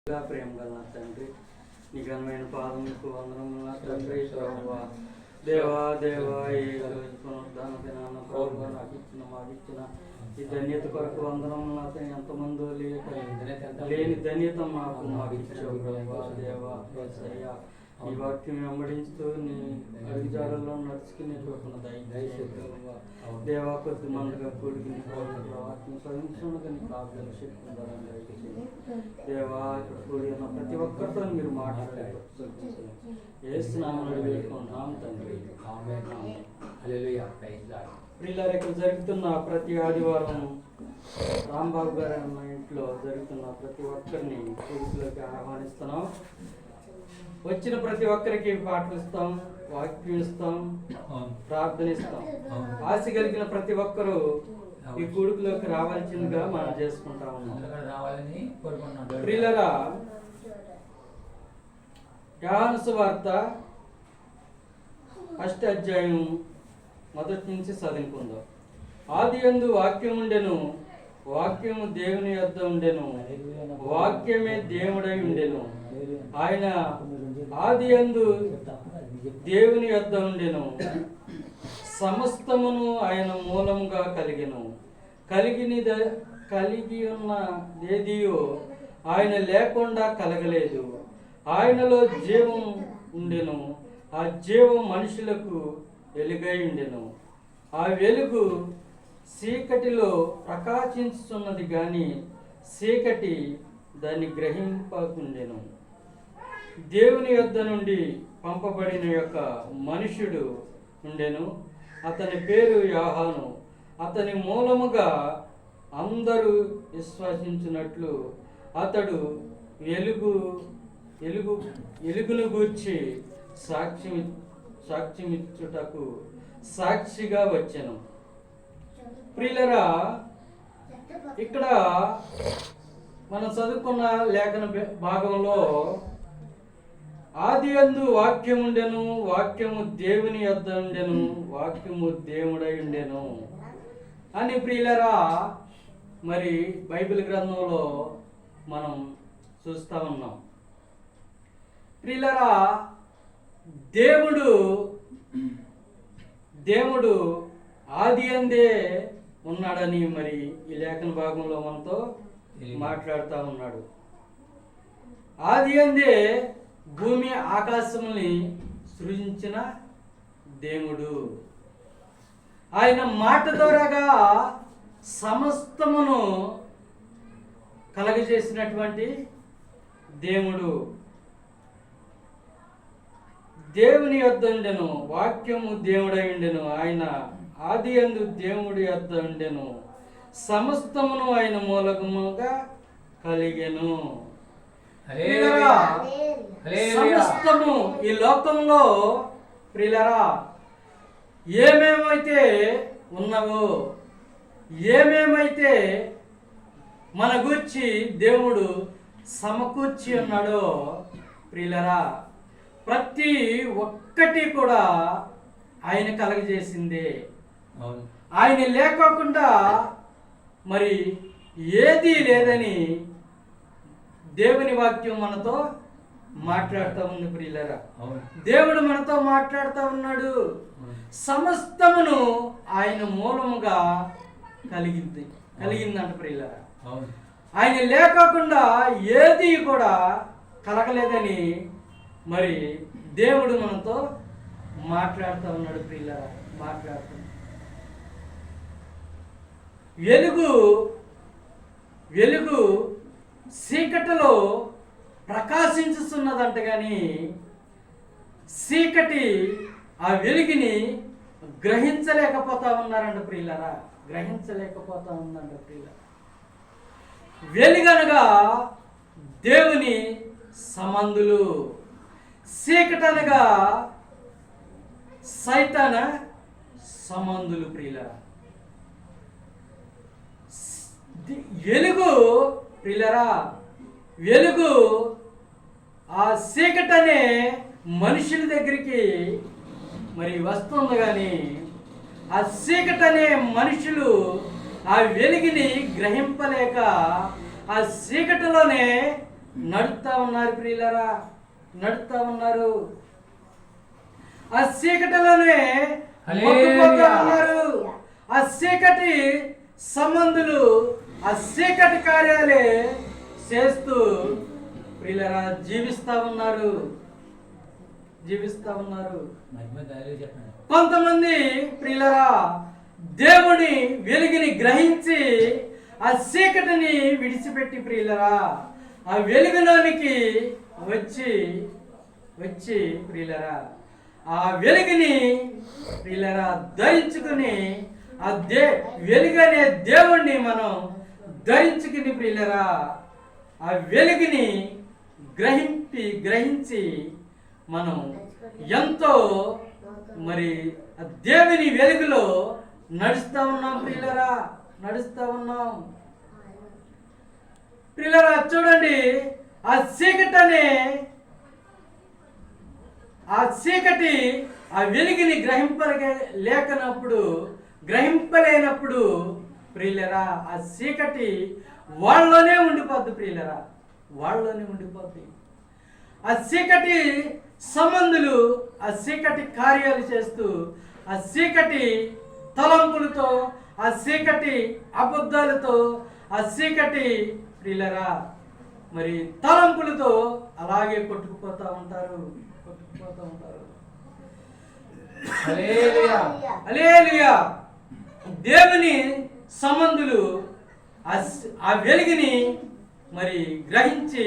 ప్రేమ గల నా తండ్రి, నీ ఘనమైన పాదములకు వందనములు నా తండ్రి. ప్రభువా, దేవా దేవా, ఈ రోజు పునరుద్ధాన దినాన ప్రభువా నాకు ఇచ్చిన మాకు ఇచ్చిన ఈ ధన్యత కొరకు వందనములు నా తండ్రి. ఎంతమందో లేని ధన్యత మాకు ఇచ్చావు ప్రభువా. దేవా యేసయ్యా, ఈ వాక్యం వెంబడించుతూ నీ అడుగుజాడల్లో నడుచుకుని చూపున్న దయచేసి దేవా, కొద్ది మందిగా కూడికి వాక్యం సహించుగా నీ ప్రార్థన చెప్పుకుంటారని దయచేసి దేవా, కూడి ఉన్న ప్రతి ఒక్కరితో మీరు మాట్లాడారు. వేసుకున్నాం తండ్రి. ప్రియులారా, ఇక్కడ జరుగుతున్న ప్రతి ఆదివారం రాంబాబు గారు అన్న ఇంట్లో జరుగుతున్న ప్రతి ఒక్కరిని కూడిలోకి ఆహ్వానిస్తున్నాం. వచ్చిన ప్రతి ఒక్కరికి పాటలు ఇస్తాం, వాక్యం ఇస్తాం, ప్రార్థన ఇస్తాం. ఆశ కలిగిన ప్రతి ఒక్కరూ ఈ కూడుకులోకి రావాల్సిందిగా మనం చేసుకుంటా ఉన్నాం. ప్రియులారా, యోహాను సువార్త 1వ అధ్యాయం 1 నుంచి చదువుకుందాం. ఆదియందు వాక్యం ఉండెను, వాక్యము దేవుని యొద్ద ఉండెను, వాక్యమే దేవుడై ఉండెను. ఆయన ఆదియందు దేవుని యొద్ద ఉండెను. సమస్తమును ఆయన మూలముగా కలిగెను. కలిగి ఉన్నదేదియో ఆయన లేకుండా కలగలేదు. ఆయనలో జీవం ఉండెను. ఆ జీవం మనుషులకు వెలుగై ఉండెను. ఆ వెలుగు చీకటిలో ప్రకాశించుతున్నది గాని చీకటి దాన్ని గ్రహింపకుండెను. దేవుని యొద్ద నుండి పంపబడిన యొక్క మనుష్యుడు ఉండెను. అతని పేరు యోహాను. అతని మూలముగా అందరూ విశ్వసించినట్లు అతడు వెలుగును గూర్చి సాక్ష్యమిచ్చుటకు సాక్షిగా వచ్చెను. ప్రియులరా, ఇక్కడ మనం చదువుకున్న లేఖన భాగంలో ఆదియందు వాక్యం ఉండెను, వాక్యము దేవుని యొద్ద ఉండెను, వాక్యము దేవుడై ఉండెను అని ప్రియులరా మరి బైబిల్ గ్రంథంలో మనం చూస్తా ఉన్నాం. ప్రియులరా, దేవుడు ఆదియందే ఉన్నాడని మరి ఈ లేఖన భాగంలో మనతో మాట్లాడుతూ ఉన్నాడు. ఆదియందే భూమి ఆకాశముని సృజించిన దేవుడు. ఆయన మాట ద్వారాగా సమస్తమును కలగజేసినటువంటి దేవుడు. దేవుని యొద్ద ఉండెను, వాక్యము దేవుడై ఉండెను. ఆయన ఆదియందు దేవుడి యొద్ద ఉండెను. సమస్తమును ఆయన మూలకముగా కలిగెను. సమస్తము ఈ లోకంలో ప్రియులరా ఏమేమైతే ఉన్నవో, ఏమేమైతే మన గూర్చి దేవుడు సమకూర్చి ఉన్నాడో ప్రియులరా, ప్రతి ఒక్కటి కూడా ఆయన కలగజేసిందే. ఆయన లేకోకుండా మరి ఏదీ లేదని దేవుని వాక్యం మనతో మాట్లాడుతూ ఉంది ప్రియులరా. దేవుడు మనతో మాట్లాడుతూ సమస్తమును ఆయన మూలముగా కలిగిందంట ప్రియులరా. ఆయన లేకోకుండా ఏది కూడా కలగలేదని మరి దేవుడు మనతో మాట్లాడుతూ ఉన్నాడు ప్రియులరా. వెలుగు చీకటిలో ప్రకాశించుతున్నదంట కానీ చీకటి ఆ వెలుగుని గ్రహించలేకపోతా ఉన్నారంట ప్రియులరా. వెలుగనగా దేవుని సంబంధులు, చీకటనగా సైతాన సంబంధులు ప్రియులరా. వెలుగు ఆ చీకటనే మనుషుల దగ్గరికి మరి వస్తుంది కానీ ఆ చీకటనే మనుషులు ఆ వెలుగుని గ్రహింపలేక ఆ చీకటిలోనే నడుపుతా ఉన్నారు ప్రియులారా, నడుపుతా ఉన్నారు. ఆ చీకటిలోనే మగ్గిపోతా ఉన్నారు. ఆ చీకటి సంబంధులు ఆ చీకటి కార్యాలే చేస్తూ ప్రియులారా జీవిస్తా ఉన్నారు. కొంతమంది ప్రియులారా దేవుని వెలుగుని గ్రహించి ఆ చీకటిని విడిచిపెట్టి ప్రియులారా ఆ వెలుగులోనికి వచ్చి ప్రియులారా ఆ వెలుగుని ప్రియులారా ధరించుకుని ఆ వెలుగనే దేవుణ్ణి మనం ధరించుకుని ప్రియులారా ఆ వెలుగుని గ్రహించి మనం ఎంతో మరి దేవుని వెలుగులో నడుస్తా ఉన్నాం ప్రియులారా, నడుస్తా ఉన్నాం ప్రియులారా. చూడండి, ఆ చీకటి ఆ వెలుగుని గ్రహింపలేనప్పుడు ప్రియులారా ఆ చీకటి వాళ్ళలోనే ఉండిపోద్ది ప్రియులారా, వాళ్ళలోనే ఉండిపోద్ది. ఆ చీకటి సంబంధులు ఆ చీకటి కార్యాలు చేస్తూ ఆ చీకటి తలంపులతో ఆ చీకటి అబద్ధాలతో ఆ చీకటి ప్రియులారా మరి తలంపులతో అలాగే కొట్టుకుపోతా ఉంటారు. హల్లెలూయా. దేవుని సంబంధులు ఆ వెలుగుని మరి గ్రహించి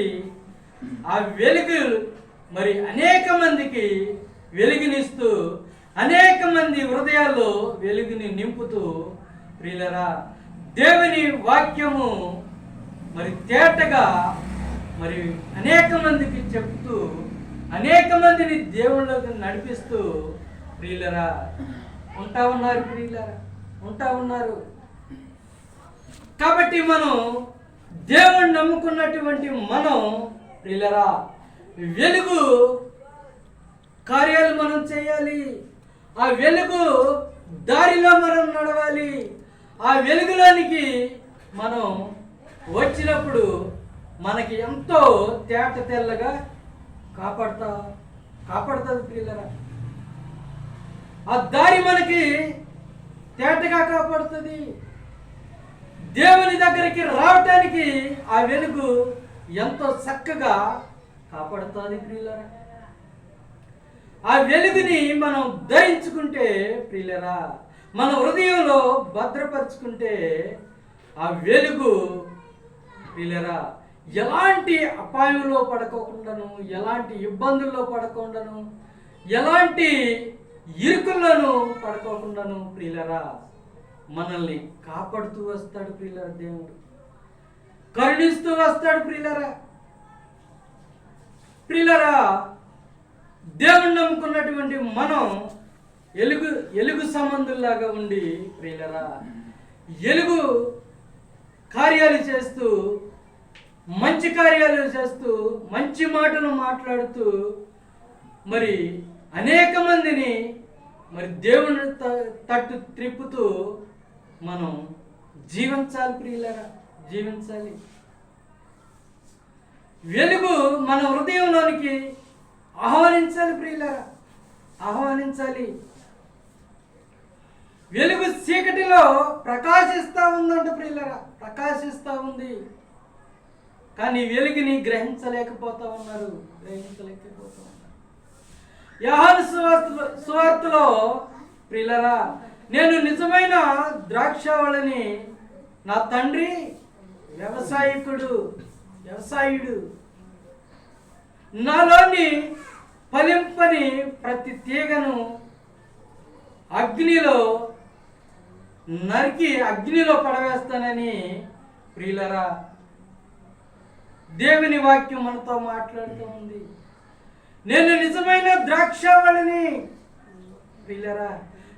ఆ వెలుగు మరి అనేక మందికి వెలుగునిస్తూ అనేక మంది హృదయాల్లో వెలుగుని నింపుతూ ప్రియులారా దేవుని వాక్యము మరి తేటగా మరి అనేక మందికి చెప్తూ అనేక మందిని దేవుళ్ళకి నడిపిస్తూ ప్రియులారా ఉంటా ఉన్నారు ప్రియులారా, ఉంటా ఉన్నారు. కాబట్టి మనం దేవుణ్ణి నమ్ముకున్నటువంటి మనం ప్రియులారా వెలుగు కార్యాలు మనం చేయాలి. ఆ వెలుగు దారిలో మనం నడవాలి. ఆ వెలుగులోనికి మనం వచ్చినప్పుడు మనకి ఎంతో తేట తెల్లగా కాపాడుతుంది ప్రియులారా. ఆ దారి మనకి తేటగా కాపాడుతుంది. దేవుని దగ్గరికి రావటానికి ఆ వెలుగు ఎంతో చక్కగా కాపాడుతుంది ప్రియులారా. ఆ వెలుగుని మనం ధరించుకుంటే ప్రియులారా మన హృదయంలో భద్రపరుచుకుంటే ఆ వెలుగు ప్రియులారా ఎలాంటి అపాయంలో పడకోకుండాను, ఎలాంటి ఇబ్బందుల్లో పడకుండాను, ఎలాంటి ఇరుకుల్లోనూ పడుకోకుండాను ప్రియులారా మనల్ని కాపాడుతూ వస్తాడు ప్రియులారా. దేవుడు కరుణిస్తూ వస్తాడు ప్రియులారా. ప్రియులారా దేవుణ్ణి నమ్ముకున్నటువంటి మనం ఎలుగు సంబంధుల్లాగా ఉండి ప్రియులారా ఎలుగు కార్యాలు చేస్తూ మంచి కార్యాలు చేస్తూ మంచి మాటలు మాట్లాడుతూ మరి అనేక మందిని మరి దేవుని తట్టు త్రిప్పుతూ మనం జీవించాలి ప్రియులారా, జీవించాలి. వెలుగు మన హృదయంలోనికి ఆహ్వానించాలి ప్రియులారా, ఆహ్వానించాలి. వెలుగు చీకటిలో ప్రకాశిస్తూ ఉందంట ప్రియులారా, ప్రకాశిస్తూ ఉంది. కానీ వెలుగుని గ్రహించలేకపోతా ఉన్నారు. యోహాను సువార్తలో ప్రియులారా నేను నిజమైన ద్రాక్షావళిని, నా తండ్రి వ్యవసాయుడు, నాలోని ఫలింపని ప్రతి తీగను అగ్నిలో నరికి అగ్నిలో పడవేస్తానని ప్రియులారా దేవుని వాక్యం మనతో మాట్లాడుతూ ఉంది. నేను నిజమైన ద్రాక్షావళిని ప్రియులారా,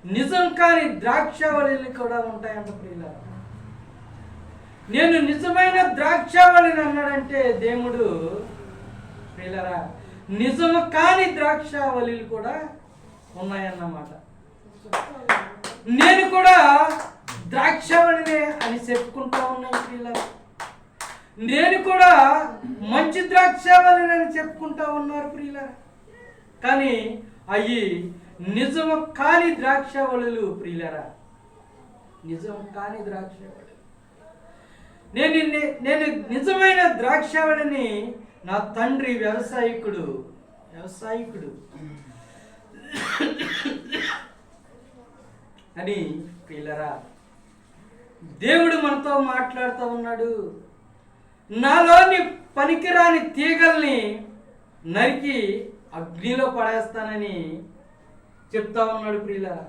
నిజం కాని ద్రాక్షావళిని కూడా ఉంటాయంట ప్రియులారా. నేను నిజమైన ద్రాక్షావళిని అన్నాడంటే దేవుడు ప్రియులారా నిజము కాని ద్రాక్షావళిలు కూడా ఉన్నాయన్నమాట. నేను కూడా ద్రాక్షావళినే అని చెప్పుకుంటా ఉన్నాను ప్రియులారా. నేను కూడా మంచి ద్రాక్ష చెప్పుకుంటా ఉన్నారు ప్రియులారా. కానీ అవి నిజము కాని ద్రాక్షవళులు ప్రియులారా, నిజం కాని ద్రాక్షవళి. నేను నిజమైన ద్రాక్షవళిని, నా తండ్రి వ్యవసాయకుడు అని ప్రియులారా దేవుడు మనతో మాట్లాడుతూ ఉన్నాడు. నాలోని పనికిరాని తీగల్ని నరికి అగ్నిలో పడేస్తానని చెప్తా ఉన్నాడు ప్రియులారా,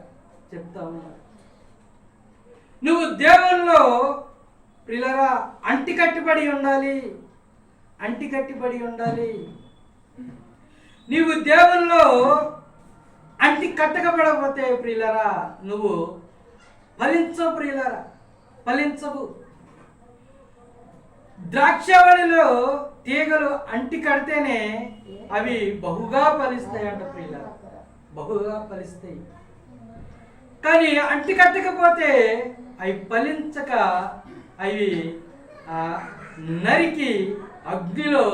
చెప్తా ఉన్నాడు. నువ్వు దేవుల్లో ప్రియులారా అంటికట్టుబడి ఉండాలి. నీవు దేవుల్లో అంటి కట్టకపడకపోతే ప్రియులారా నువ్వు ఫలించవు ప్రియులారా, ఫలించవు. ద్రాక్షవళిలో తీగలు అంటి కడితేనే అవి బహుగా ఫలిస్తాయి అంట ప్రియులారా, బహుగా ఫలిస్తాయి. కానీ అంటి కట్టకపోతే అవి ఫలించక అవి నరికి అగ్నిలో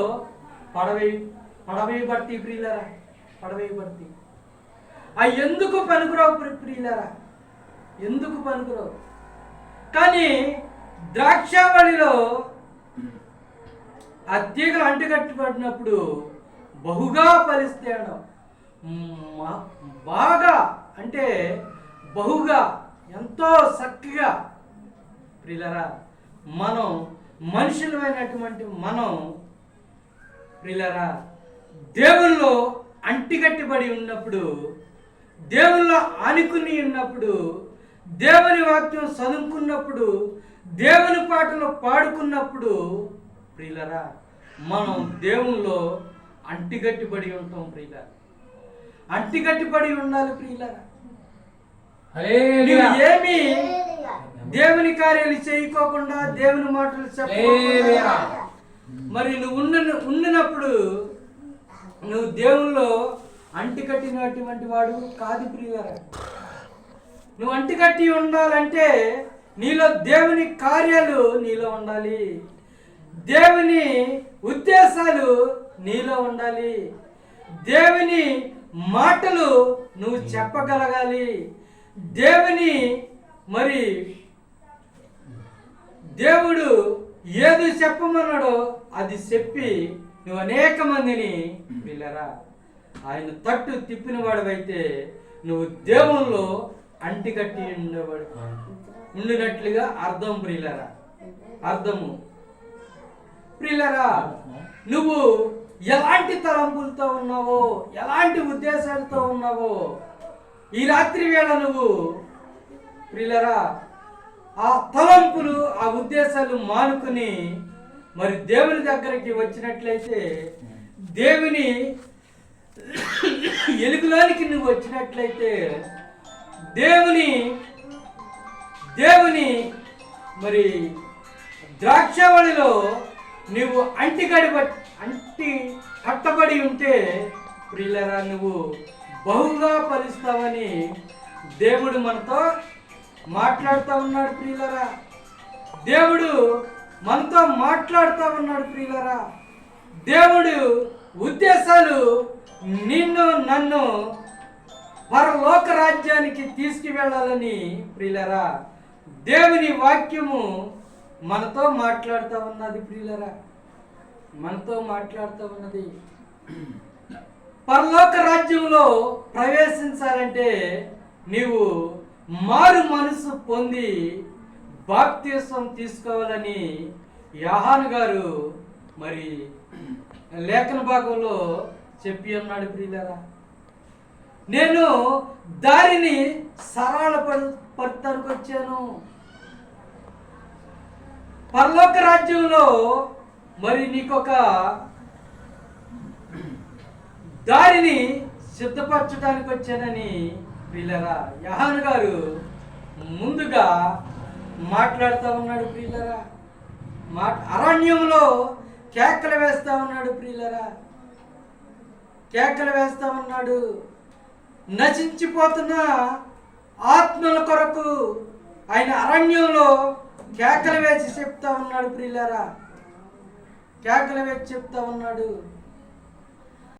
పడవేయబడతాయి ప్రియులారా, పడవేయబడతాయి. అవి ఎందుకు పనికిరావు ప్రియులారా, ఎందుకు పనికిరావు. కానీ ద్రాక్షవళిలో ఆ తీగలు అంటుకట్టుబడినప్పుడు బహుగా ఫలిస్తాడు. బాగా అంటే బహుగా, ఎంతో చక్కగా ప్రియులారా మనం మనుషులమైనటువంటి మనం ప్రియులారా దేవుల్లో అంటికట్టుబడి ఉన్నప్పుడు, దేవుల్లో ఆనుకుని ఉన్నప్పుడు, దేవుని వాక్యం చదువుకున్నప్పుడు, దేవుని పాటలు పాడుకున్నప్పుడు ప్రియులారా మనం దేవుల్లో అంటికట్టుబడి ఉంటాం ప్రియులారా, అంటికట్టుబడి ఉండాలి ప్రియులారా. ఏమి దేవుని కార్యాలు చేయకోకుండా, దేవుని మాటలు చెప్పకుండా మరి నువ్వు ఉండినప్పుడు నువ్వు దేవుల్లో అంటికట్టినటువంటి వాడు కాదు ప్రియులారా. నువ్వు అంటికట్టి ఉండాలంటే నీలో దేవుని కార్యాలు నీలో ఉండాలి, దేవుని ఉద్దేశాలు నీలో ఉండాలి, దేవుని మాటలు నువ్వు చెప్పగలగాలి, దేవుని మరి దేవుడు ఏది చెప్పమన్నాడో అది చెప్పి నువ్వు అనేక మందిని పిల్లరా ఆయన తట్టు తిప్పిన వాడివైతే నువ్వు దేవుల్లో అంటికట్టి ఉండినట్లుగా అర్థం ప్రియులరా, అర్థము ప్రియులరా. నువ్వు ఎలాంటి తలంపులతో ఉన్నావో, ఎలాంటి ఉద్దేశాలతో ఉన్నావో ఈ రాత్రి వేళ నువ్వు ప్రియులరా ఆ తలంపులు, ఆ ఉద్దేశాలు మానుకుని మరి దేవుని దగ్గరికి వచ్చినట్లయితే, దేవుని ఎలుగులోనికి నువ్వు వచ్చినట్లయితే, దేవుని మరి ద్రాక్షవళిలో నువ్వు అంటి కట్టబడి ఉంటే ప్రియులరా నువ్వు బహుగా ఫలిస్తావని దేవుడు మనతో మాట్లాడుతూ ఉన్నాడు ప్రియులరా. దేవుడు మనతో మాట్లాడుతూ ఉన్నాడు ప్రియులరా. దేవుడు ఉద్దేశాలు నిన్ను నన్ను పరలోక రాజ్యానికి తీసుకువెళ్ళాలని ప్రియులరా దేవుని వాక్యము మనతో మాట్లాడుతూ ఉన్నది ప్రియులరా, మనతో మాట్లాడుతూ ఉన్నది. పరలోక రాజ్యంలో ప్రవేశించాలంటే నీవు మారు మనసు పొంది బాప్తిసం తీసుకోవాలని యోహాను గారు మరి లేఖన భాగంలో చెప్పి ఉన్నాడు ప్రియులారా. నేను దారిని సరళపరచడానికి వచ్చాను. పరలోక రాజ్యంలో మరి నీకొక దారిని సిద్ధపరచడానికి వచ్చానని ప్రియులారా యోహాను గారు ముందుగా మాట్లాడుతూ ఉన్నాడు ప్రియులారా. అరణ్యంలో కేకలు వేస్తా ఉన్నాడు ప్రియులారా, కేకలు వేస్తా ఉన్నాడు. నశించిపోతున్న ఆత్మల కొరకు ఆయన అరణ్యంలో కేకలు వేసి చెప్తా ఉన్నాడు ప్రియులారా, కేకలు వేసి చెప్తా ఉన్నాడు.